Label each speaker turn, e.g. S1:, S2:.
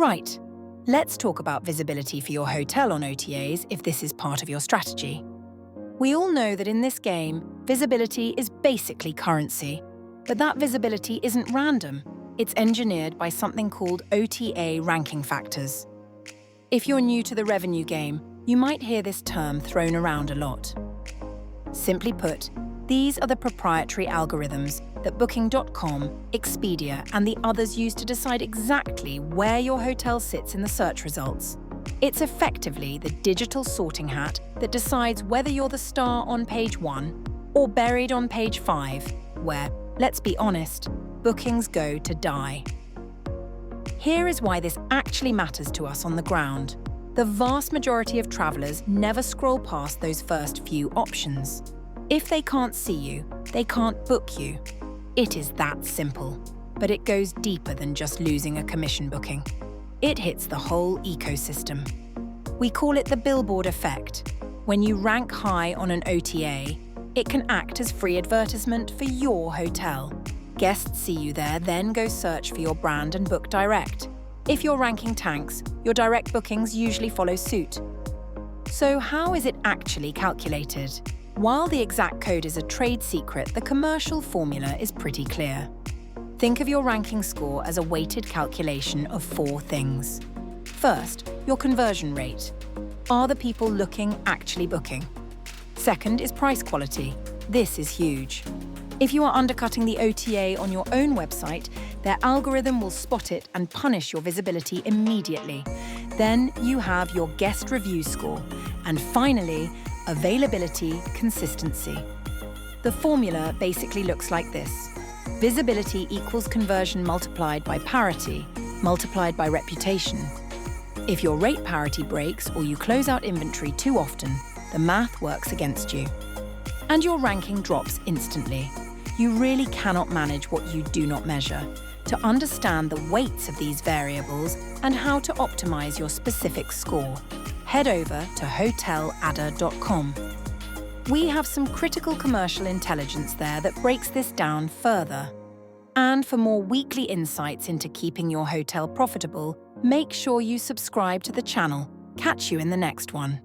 S1: Right, let's talk about visibility for your hotel on OTAs if this is part of your strategy. We all know that in this game, visibility is basically currency. But that visibility isn't random. It's engineered by something called OTA Ranking Factors. If you're new to the revenue game, you might hear this term thrown around a lot. Simply put, these are the proprietary algorithms that Booking.com, Expedia, and the others use to decide exactly where your hotel sits in the search results. It's effectively the digital sorting hat that decides whether you're the star on page 1 or buried on page 5, where, let's be honest, bookings go to die. Here is why this actually matters to us on the ground. The vast majority of travellers never scroll past those first few options. If they can't see you, they can't book you. It is that simple. But it goes deeper than just losing a commission booking. It hits the whole ecosystem. We call it the billboard effect. When you rank high on an OTA, it can act as free advertisement for your hotel. Guests see you there, then go search for your brand and book direct. If you're ranking tanks, your direct bookings usually follow suit. So how is it actually calculated? While the exact code is a trade secret, the commercial formula is pretty clear. Think of your ranking score as a weighted calculation of 4 things. First, your conversion rate. Are the people looking actually booking? Second is price quality. This is huge. If you are undercutting the OTA on your own website, their algorithm will spot it and punish your visibility immediately. Then you have your guest review score. And finally, availability, consistency. The formula basically looks like this. Visibility equals conversion multiplied by parity, multiplied by reputation. If your rate parity breaks or you close out inventory too often, the math works against you. And your ranking drops instantly. You really cannot manage what you do not measure. To understand the weights of these variables and how to optimize your specific score, head over to hoteladder.com. We have some critical commercial intelligence there that breaks this down further. And for more weekly insights into keeping your hotel profitable, make sure you subscribe to the channel. Catch you in the next one.